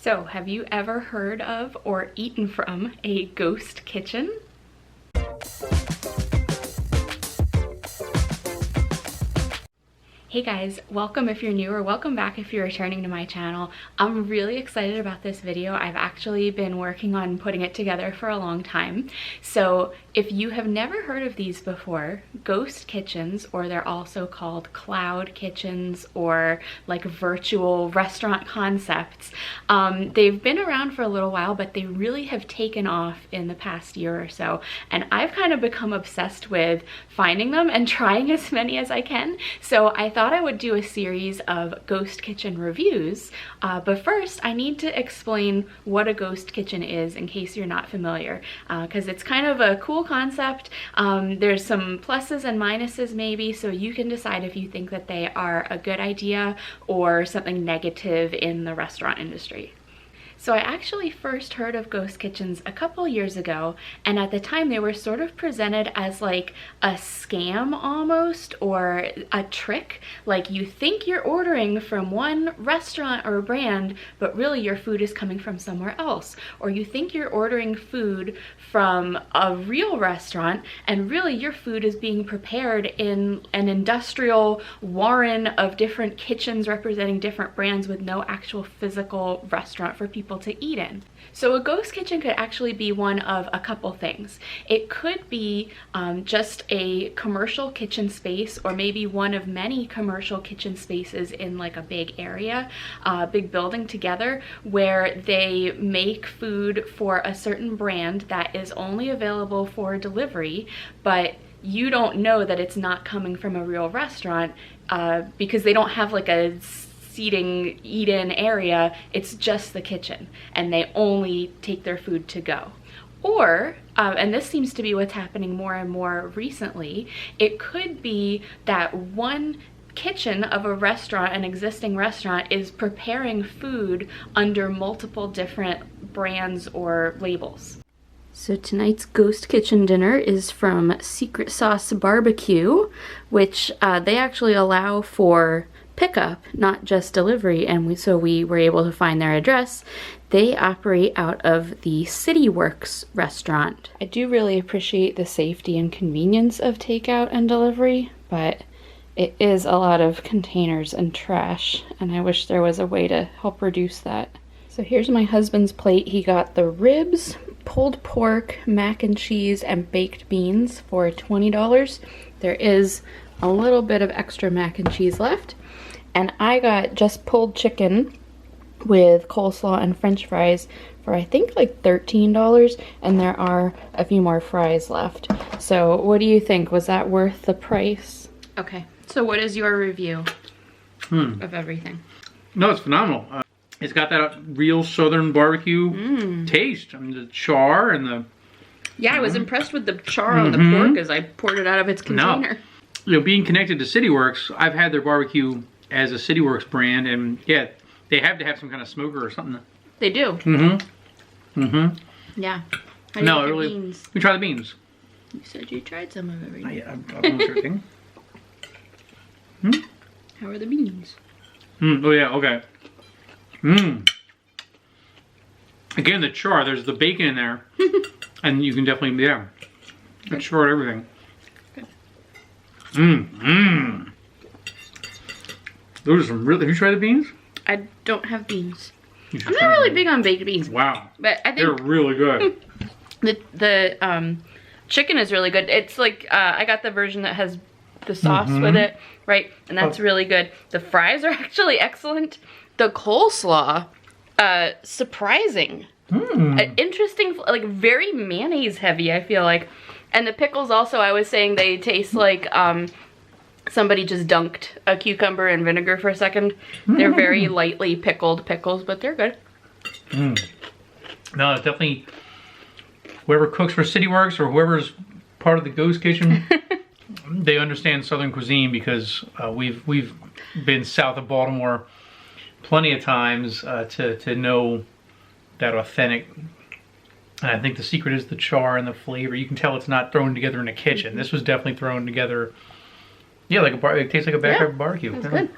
So, have you ever heard of or eaten from a ghost kitchen? Hey guys, welcome if you're new or welcome back if you're returning to my channel. I'm really excited about this video. I've actually been working on putting it together for a long time. So if you have never heard of these before, ghost kitchens, or they're also called cloud kitchens or like virtual restaurant concepts, they've been around for a little while, but they really have taken off in the past year or so. And I've kind of become obsessed with finding them and trying as many as I can. So I thought I would do a series of ghost kitchen reviews, but first I need to explain what a ghost kitchen is in case you're not familiar, because it's kind of a cool concept. There's some pluses and minuses maybe, so you can decide if you think that they are a good idea or something negative in the restaurant industry. So I actually first heard of ghost kitchens a couple years ago, and at the time they were sort of presented as like a scam almost, or a trick. Like you think you're ordering from one restaurant or brand, but really your food is coming from somewhere else. Or you think you're ordering food from a real restaurant, and really your food is being prepared in an industrial warren of different kitchens representing different brands with no actual physical restaurant for people to eat in. So a ghost kitchen could actually be one of a couple things. It could be just a commercial kitchen space, or maybe one of many commercial kitchen spaces in like a big area, big building together, where they make food for a certain brand that is only available for delivery, but you don't know that it's not coming from a real restaurant because they don't have like a seating eat-in area. It's just the kitchen and they only take their food to go. Or, and this seems to be what's happening more and more recently, it could be that one kitchen of a restaurant, an existing restaurant, is preparing food under multiple different brands or labels. So tonight's ghost kitchen dinner is from Secret Sauce Barbecue, which they actually allow for pickup, not just delivery, and so we were able to find their address. They operate out of the City Works restaurant. I do really appreciate the safety and convenience of takeout and delivery, but it is a lot of containers and trash, and I wish there was a way to help reduce that. So here's my husband's plate. He got the ribs, pulled pork, mac and cheese, and baked beans for $20. There is a little bit of extra mac and cheese left. And I got just pulled chicken with coleslaw and french fries for I think like $13, and there are a few more fries left. So what do you think? Was that worth the price? Okay, so what is your review of everything? No, it's phenomenal. It's got that real southern barbecue taste. I mean, the char and the... Yeah, I was impressed with the char on the pork as I poured it out of its container. No. You know, being connected to City Works, I've had their barbecue as a City Works brand, and yeah, they have to have some kind of smoker or something. They do. Yeah. How do you like the beans? We try the beans. You said you tried some of everything. Yeah, I'm everything. How are the beans? Oh yeah, okay. Again, the char, there's the bacon in there. And you can definitely, yeah. The char everything. Good. Those are some really, have you tried the beans? I don't have beans. I'm not really big on baked beans. Wow. But I think they're really good. the chicken is really good. It's like, I got the version that has the sauce with it, right? And that's really good. The fries are actually excellent. The coleslaw, surprising. Interesting, like very mayonnaise heavy, I feel like. And the pickles also, I was saying they taste like somebody just dunked a cucumber in vinegar for a second. They're very lightly pickled pickles, but they're good. No, it's definitely, whoever cooks for City Works or whoever's part of the ghost kitchen, they understand Southern cuisine, because we've been south of Baltimore plenty of times to know that authentic. And I think the secret is the char and the flavor. You can tell it's not thrown together in a kitchen. This was definitely thrown together. Yeah, like it tastes like a backyard barbecue. That's good.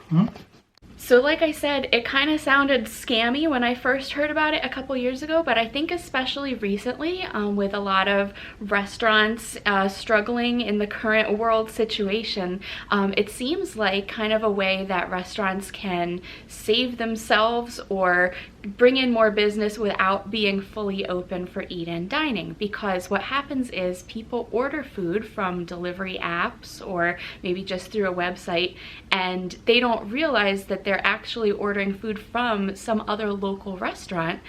So like I said, it kind of sounded scammy when I first heard about it a couple years ago, but I think especially recently, with a lot of restaurants struggling in the current world situation, it seems like kind of a way that restaurants can save themselves or bring in more business without being fully open for eat-in dining. Because what happens is people order food from delivery apps or maybe just through a website, and they don't realize that they're actually ordering food from some other local restaurant.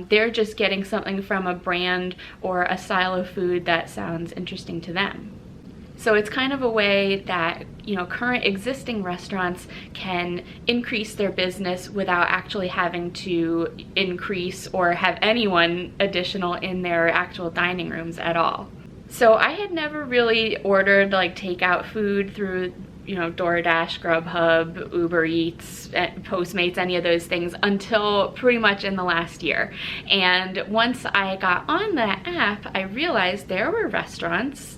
They're just getting something from a brand or a style of food that sounds interesting to them. So it's kind of a way that, you know, current existing restaurants can increase their business without actually having to increase or have anyone additional in their actual dining rooms at all. So I had never really ordered like takeout food through, you know, DoorDash, Grubhub, Uber Eats, Postmates, any of those things until pretty much in the last year. And once I got on that app, I realized there were restaurants,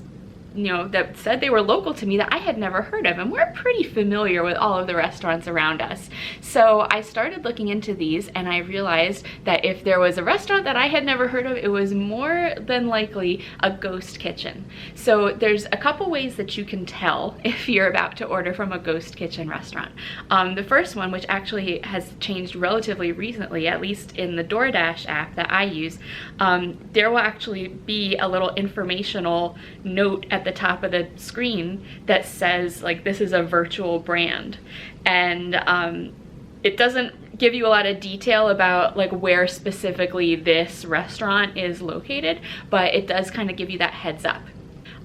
you know, that said they were local to me that I had never heard of, and we're pretty familiar with all of the restaurants around us. So I started looking into these, and I realized that if there was a restaurant that I had never heard of, it was more than likely a ghost kitchen. So there's a couple ways that you can tell if you're about to order from a ghost kitchen restaurant. The first one, which actually has changed relatively recently, at least in the DoorDash app that I use, there will actually be a little informational note at the top of the screen that says like this is a virtual brand, and it doesn't give you a lot of detail about like where specifically this restaurant is located, but it does kind of give you that heads up.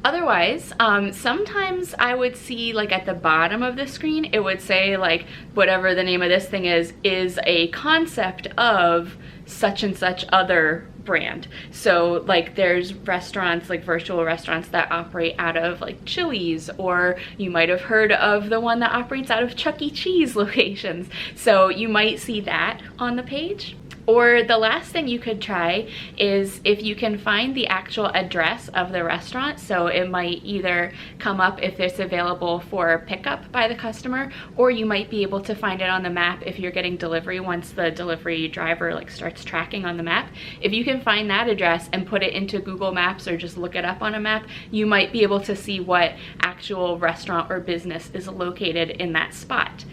Otherwise, sometimes I would see like at the bottom of the screen, it would say like whatever the name of this thing is a concept of such and such other brand. So like there's restaurants, like virtual restaurants that operate out of like Chili's, or you might have heard of the one that operates out of Chuck E. Cheese locations. So you might see that on the page. Or the last thing you could try is if you can find the actual address of the restaurant. So it might either come up if it's available for pickup by the customer, or you might be able to find it on the map if you're getting delivery once the delivery driver like starts tracking on the map. If you can find that address and put it into Google Maps or just look it up on a map, you might be able to see what actual restaurant or business is located in that spot.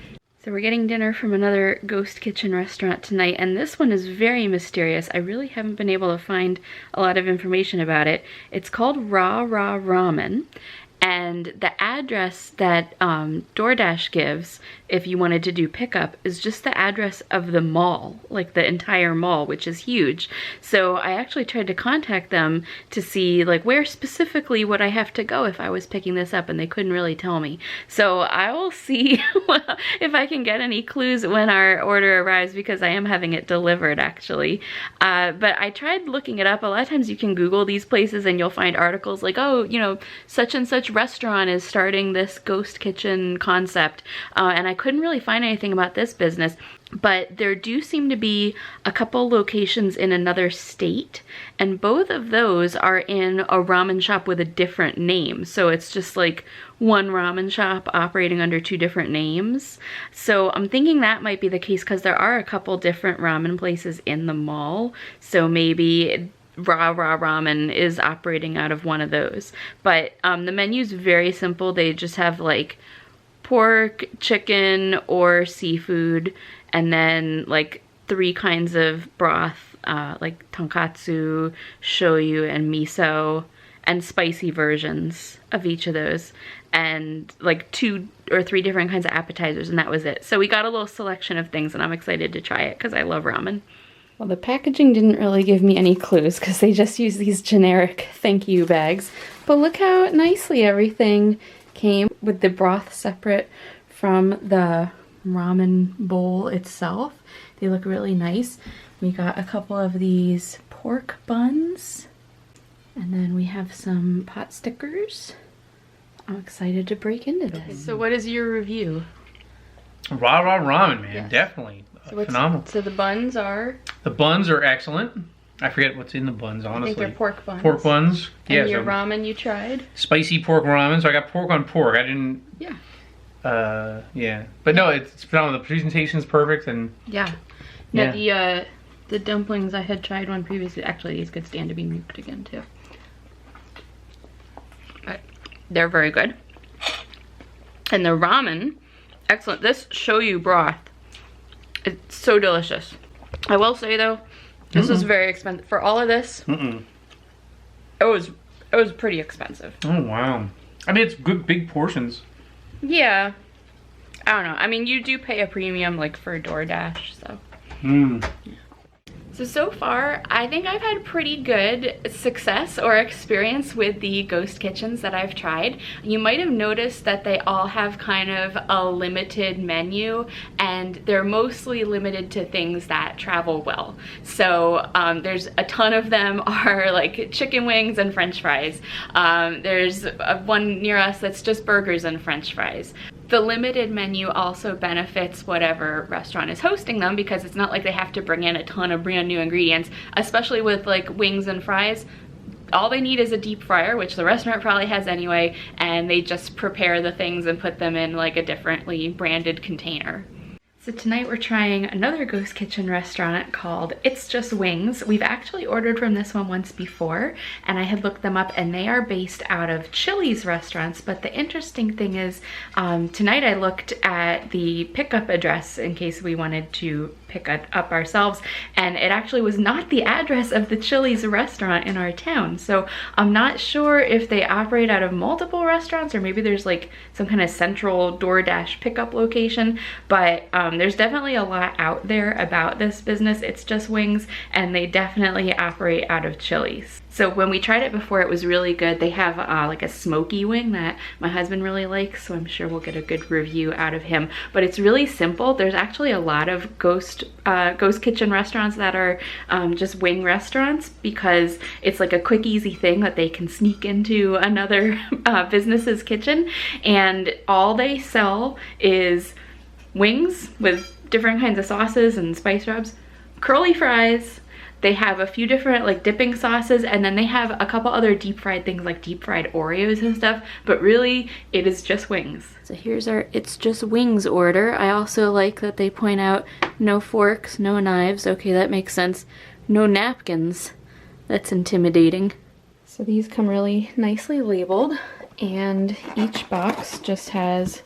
So we're getting dinner from another ghost kitchen restaurant tonight, and this one is very mysterious. I really haven't been able to find a lot of information about it. It's called Ra Ramen, and the address that DoorDash gives if you wanted to do pickup is just the address of the mall, like the entire mall, which is huge. So I actually tried to contact them to see like where specifically would I have to go if I was picking this up, and they couldn't really tell me. So I will see if I can get any clues when our order arrives, because I am having it delivered actually. But I tried looking it up. A lot of times you can Google these places and you'll find articles like, oh, you know, such and such restaurant is starting this ghost kitchen concept, and I couldn't really find anything about this business. But there do seem to be a couple locations in another state, and both of those are in a ramen shop with a different name. So it's just like one ramen shop operating under two different names. So I'm thinking that might be the case because there are a couple different ramen places in the mall. So maybe Ra Ramen is operating out of one of those. But the menu's very simple. They just have like pork, chicken, or seafood, and then like 3 kinds of broth, like tonkatsu, shoyu, and miso, and spicy versions of each of those, and like 2 or 3 different kinds of appetizers, and that was it. So we got a little selection of things, and I'm excited to try it because I love ramen. Well, the packaging didn't really give me any clues because they just use these generic thank you bags, but look how nicely everything came with the broth separate from the ramen bowl itself. They look really nice. We got a couple of these pork buns, and then we have some pot stickers. I'm excited to break into this. So what is your review? Ra Ramen, man, Yes. Definitely So phenomenal. So the buns are? The buns are excellent. I forget what's in the buns, honestly. I think they're pork buns. Pork buns. And Yeah, your so ramen you tried? spicy pork ramen. So I got pork on pork. I didn't. Yeah. Yeah, but no, it's phenomenal. The presentation's perfect, and Yeah. No, the dumplings, I had tried one previously. Actually, these could stand to be moved again too. But they're very good. And the ramen, excellent. This shoyu broth, it's so delicious. I will say though, this is very expensive. For all of this, it was pretty expensive. Oh wow. I mean, it's good big portions. Yeah. I don't know. I mean, you do pay a premium like for DoorDash, so. So far, I think I've had pretty good success or experience with the ghost kitchens that I've tried. You might have noticed that they all have kind of a limited menu, and they're mostly limited to things that travel well. So there's a ton of them are like chicken wings and French fries. There's one near us that's just burgers and French fries. The limited menu also benefits whatever restaurant is hosting them, because it's not like they have to bring in a ton of brand new ingredients, especially with like wings and fries. All they need is a deep fryer, which the restaurant probably has anyway, and they just prepare the things and put them in like a differently branded container. So tonight we're trying another ghost kitchen restaurant called It's Just Wings. We've actually ordered from this one once before, and I had looked them up, and they are based out of Chili's restaurants. But the interesting thing is, tonight I looked at the pickup address in case we wanted to pick it up ourselves, and it actually was not the address of the Chili's restaurant in our town. So I'm not sure if they operate out of multiple restaurants, or maybe there's like some kind of central DoorDash pickup location, but there's definitely a lot out there about this business. It's Just Wings, and they definitely operate out of Chili's. So when we tried it before, it was really good. They have like a smoky wing that my husband really likes, so I'm sure we'll get a good review out of him. But it's really simple. There's actually a lot of ghost kitchen restaurants that are just wing restaurants, because it's like a quick, easy thing that they can sneak into another business's kitchen, and all they sell is wings with different kinds of sauces and spice rubs, curly fries. They have a few different like dipping sauces, and then they have a couple other deep fried things like deep fried Oreos and stuff, but really it is just wings. So here's our It's Just Wings order. I also like that they point out no forks, no knives. Okay, that makes sense. No napkins. That's intimidating. So these come really nicely labeled, and each box just has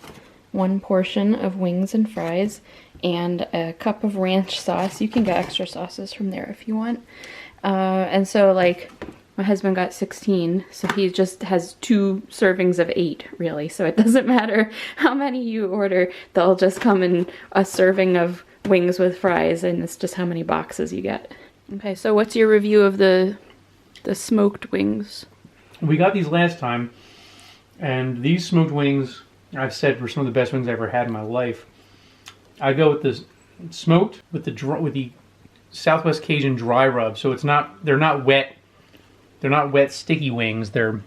one portion of wings and fries and a cup of ranch sauce. You can get extra sauces from there if you want. And so like my husband got 16, so he just has 2 servings of 8 really. So it doesn't matter how many you order, they'll just come in a serving of wings with fries, and it's just how many boxes you get. Okay, so what's your review of the smoked wings? We got these last time, and these smoked wings, I've said, were some of the best wings I ever had in my life. I go with this smoked with the Southwest Cajun dry rub. So they're not wet sticky wings. They're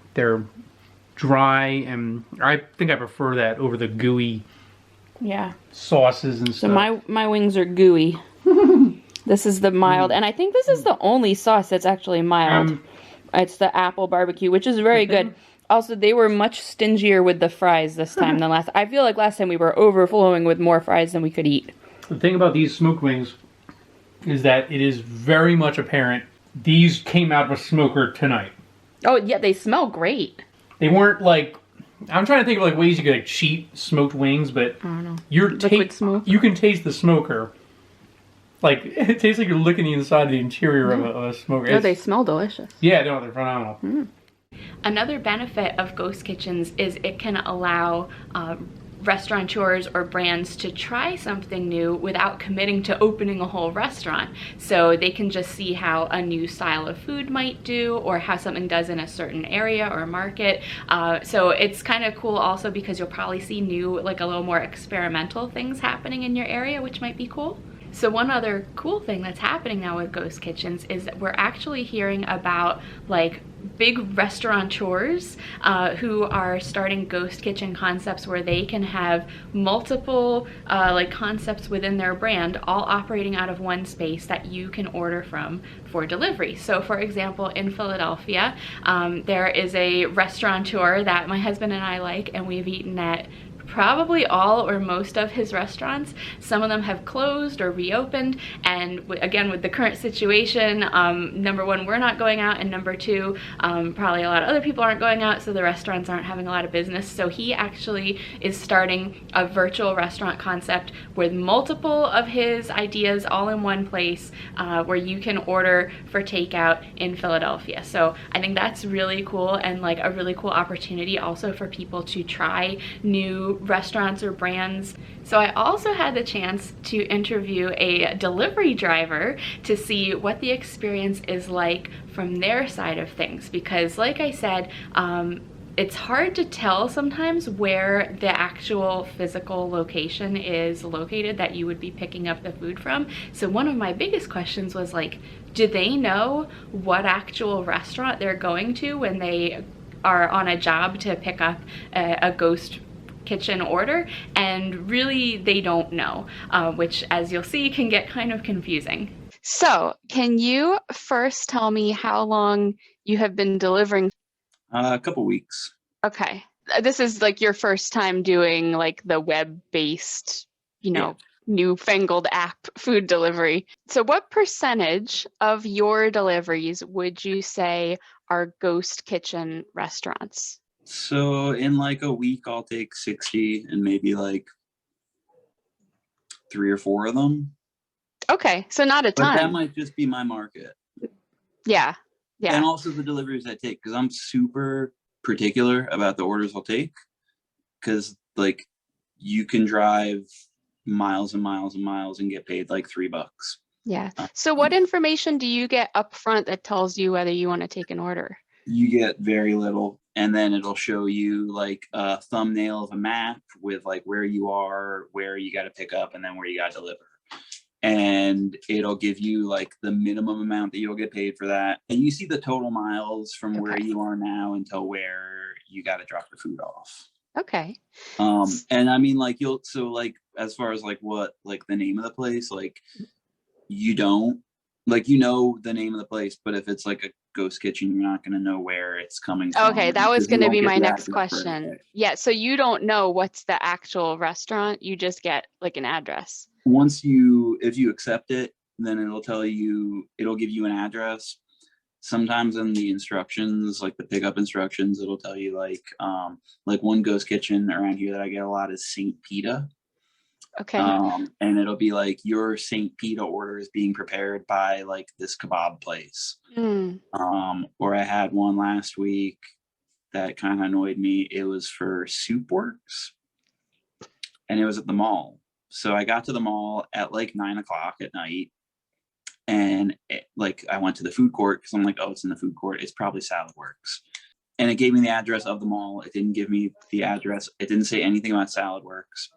dry, and I think I prefer that over the gooey sauces and stuff. So my wings are gooey. This is the mild, and I think this is the only sauce that's actually mild. It's the apple barbecue, which is very good. Also, they were much stingier with the fries this time than last. I feel like last time we were overflowing with more fries than we could eat. The thing about these smoked wings is that it is very much apparent these came out of a smoker tonight. Oh, yeah, they smell great. They weren't like... I'm trying to think of like ways you could like cheat smoked wings, but I don't know. You can taste the smoker. Like, it tastes like you're licking the inside of the interior of a smoker. Oh, they smell delicious. Yeah, no, they're phenomenal. Another benefit of ghost kitchens is it can allow restaurateurs or brands to try something new without committing to opening a whole restaurant. So they can just see how a new style of food might do, or how something does in a certain area or market. So it's kind of cool also because you'll probably see new, like a little more experimental things happening in your area, which might be cool. So one other cool thing that's happening now with ghost kitchens is that we're actually hearing about like big restaurateurs who are starting ghost kitchen concepts where they can have multiple like concepts within their brand, all operating out of one space that you can order from for delivery. So for example, in Philadelphia, there is a restaurateur that my husband and I like, and we've eaten at probably all or most of his restaurants. Some of them have closed or reopened, and again, with the current situation, number one, we're not going out, and number two, probably a lot of other people aren't going out, so the restaurants aren't having a lot of business. So he actually is starting a virtual restaurant concept with multiple of his ideas all in one place, where you can order for takeout in Philadelphia. So I think that's really cool, and like a really cool opportunity also for people to try new restaurants or brands. So I also had the chance to interview a delivery driver to see what the experience is like from their side of things, because like I said, it's hard to tell sometimes where the actual physical location is located that you would be picking up the food from. So one of my biggest questions was like, do they know what actual restaurant they're going to when they are on a job to pick up a ghost kitchen order? And really they don't know, which, as you'll see, can get kind of confusing. So can you first tell me how long you have been delivering? A couple weeks. Okay. This is like your first time doing like the web-based, newfangled app food delivery. So what percentage of your deliveries would you say are ghost kitchen restaurants? So in like a week, I'll take 60 and maybe like 3 or 4 of them. Okay, so not a ton. But that might just be my market. Yeah. And also the deliveries I take, because I'm super particular about the orders I'll take, because like you can drive miles and miles and miles and get paid like $3. Yeah. So what information do you get up front that tells you whether you want to take an order? You get very little, and then it'll show you like a thumbnail of a map with like where you are, where you got to pick up, and then where you got to deliver. And it'll give you like the minimum amount that you'll get paid for that. And you see the total miles from where you are now until where you got to drop your food off. Okay. And I mean, like so like, as far as like what, like the name of the place, like you don't, like, the name of the place, but if it's like a ghost kitchen, you're not going to know where it's coming from. Okay, that was going to be my next question. Yeah, so you don't know what's the actual restaurant, you just get like an address. If you accept it, then it'll give you an address. Sometimes in the instructions, like the pickup instructions, it'll tell you like one ghost kitchen around here that I get a lot is St. Pita. Okay. And it'll be like, your St. Pita order is being prepared by like this kebab place. Or I had one last week that kind of annoyed me. It was for Soup Works, and it was at the mall. So I got to the mall at like 9 o'clock at night, and I went to the food court because I'm like, oh, it's in the food court. It's probably Salad Works. And it gave me the address of the mall. It didn't give me the address. It didn't say anything about Salad Works.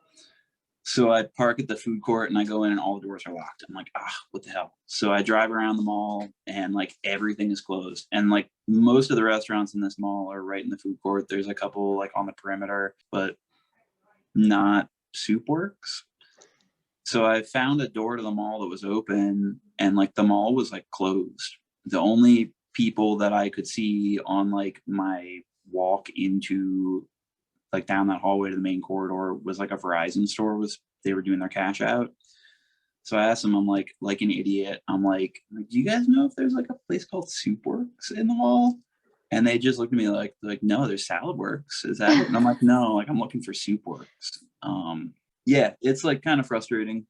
So I park at the food court and I go in and all the doors are locked. I'm like, what the hell? So I drive around the mall and like everything is closed. And like most of the restaurants in this mall are right in the food court. There's a couple like on the perimeter, but not Soup Works. So I found a door to the mall that was open, and like the mall was like closed. The only people that I could see on like my walk into like down that hallway to the main corridor was like a Verizon store. They were doing their cash out. So I asked them, I'm like an idiot, I'm like, do you guys know if there's like a place called Soup Works in the mall? And they just looked at me like no, there's Salad Works. Is that it? And I'm like, no, like I'm looking for Soup Works. Yeah, it's like kind of frustrating.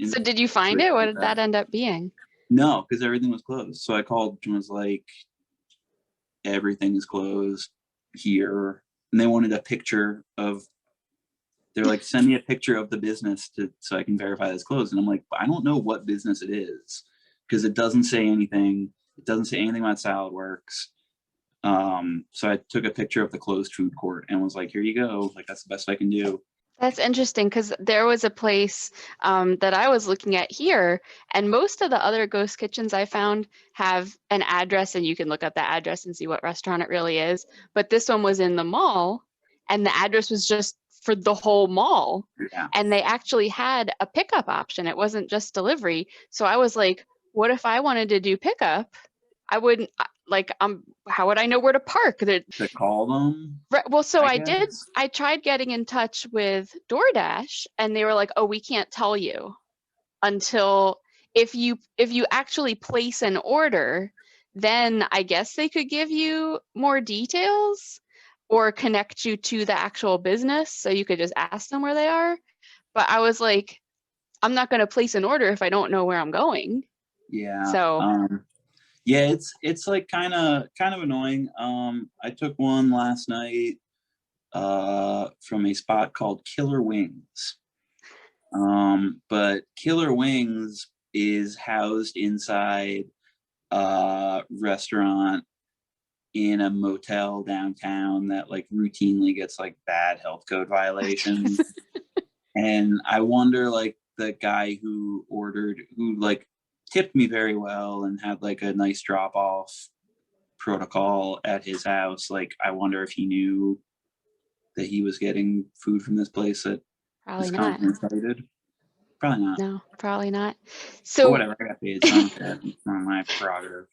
So did you find it? What did that end up being? No, because everything was closed. So I called and was like, everything is closed here. And they wanted a picture they're like, send me a picture of the business so I can verify it's closed. And I'm like, I don't know what business it is, because it doesn't say anything. It doesn't say anything about Salad Works. So I took a picture of the closed food court and was like, here you go. Like, that's the best I can do. That's interesting, because there was a place that I was looking at here, and most of the other ghost kitchens I found have an address, and you can look up that address and see what restaurant it really is. But this one was in the mall, and the address was just for the whole mall. Yeah. And they actually had a pickup option. It wasn't just delivery. So I was like, what if I wanted to do pickup? like, how would I know where to park? To call them, Right, well, so I I did, guess. I tried getting in touch with DoorDash, and they were like, oh, we can't tell you until if you actually place an order, then I guess they could give you more details or connect you to the actual business so you could just ask them where they are. But I was like, I'm not going to place an order if I don't know where I'm going. Yeah. So Yeah, it's like kind of annoying. I took one last night from a spot called Killer Wings. But Killer Wings is housed inside a restaurant in a motel downtown that like routinely gets like bad health code violations. And I wonder, like, the guy who like tipped me very well and had like a nice drop off protocol at his house, like, I wonder if he knew that he was getting food from this place that probably is not. constantly cited. Probably not. No, probably not. But So whatever, I got paid, so I don't care. It's not my prerogative.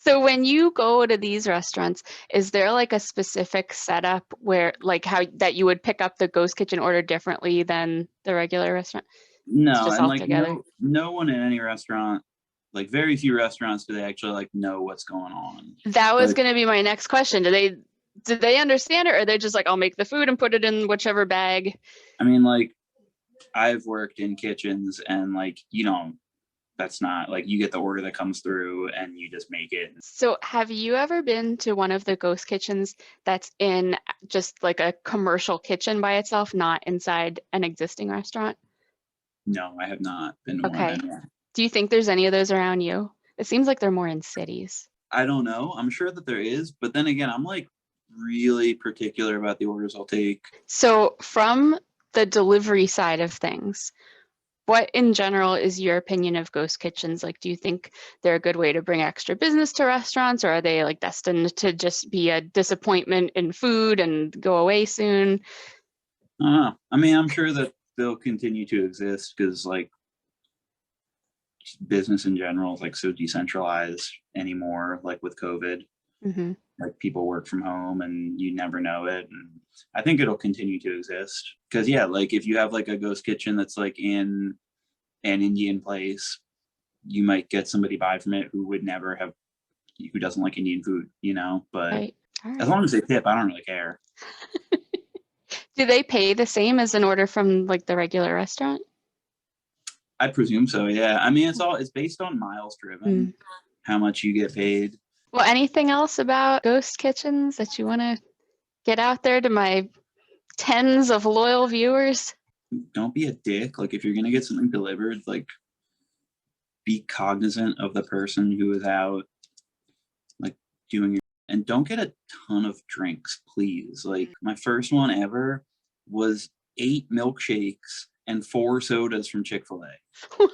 So when you go to these restaurants, is there like a specific setup where like how that you would pick up the ghost kitchen order differently than the regular restaurant? It's No, just and all like together. no one in any restaurant, like very few restaurants do they actually like know what's going on. That was Like, going to be my next question. Do they understand it, or are they just like, I'll make the food and put it in whichever bag? I mean, like, I've worked in kitchens and like, that's not like, you get the order that comes through and you just make it. So have you ever been to one of the ghost kitchens that's in just like a commercial kitchen by itself, not inside an existing restaurant? No, I have not been to one. Okay. And yeah, Do you think there's any of those around you? It seems like they're more in cities. I don't know. I'm sure that there is, but then again, I'm like really particular about the orders I'll take. So from the delivery side of things, what in general is your opinion of ghost kitchens? Like, do you think they're a good way to bring extra business to restaurants, or are they like destined to just be a disappointment in food and go away soon? I don't know. I mean, I'm sure that they'll continue to exist because like business in general is like so decentralized anymore, like with COVID. Mm-hmm. Like people work from home and you never know it. And I think it'll continue to exist because yeah, like if you have like a ghost kitchen that's like in an Indian place, you might get somebody buy from it who would never have, who doesn't like Indian food, but Right. All as right. long as they tip, I don't really care. Do they pay the same as an order from like the regular restaurant? I presume so. Yeah. I mean, it's based on miles driven, how much you get paid. Well, anything else about ghost kitchens that you want to get out there to my tens of loyal viewers? Don't be a dick. Like if you're going to get something delivered, like be cognizant of the person who is out like doing it, and don't get a ton of drinks, please. Like my first one ever was 8 milkshakes and 4 sodas from Chick-fil-A.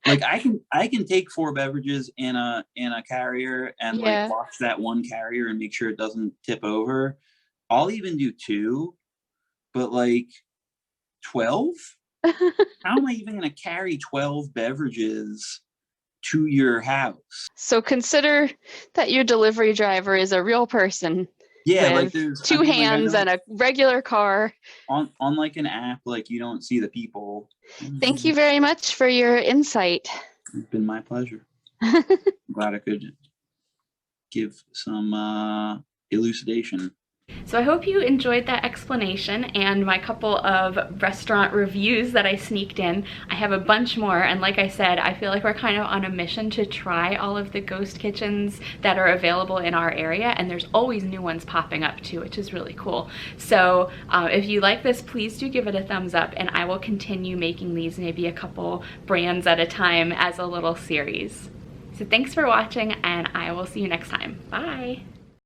Like I can take 4 beverages in a carrier and like watch that one carrier and make sure it doesn't tip over. I'll even do 2, but like 12? How am I even going to carry 12 beverages to your house? So consider that your delivery driver is a real person. Yeah, with like there's 2 hands and a regular car. On like an app, like you don't see the people. Thank you very much for your insight. It's been my pleasure. Glad I could give some elucidation. So I hope you enjoyed that explanation and my couple of restaurant reviews that I sneaked in. I have a bunch more, and like I said, I feel like we're kind of on a mission to try all of the ghost kitchens that are available in our area, and there's always new ones popping up too, which is really cool. So if you like this, please do give it a thumbs up, and I will continue making these, maybe a couple brands at a time, as a little series. So thanks for watching, and I will see you next time. Bye!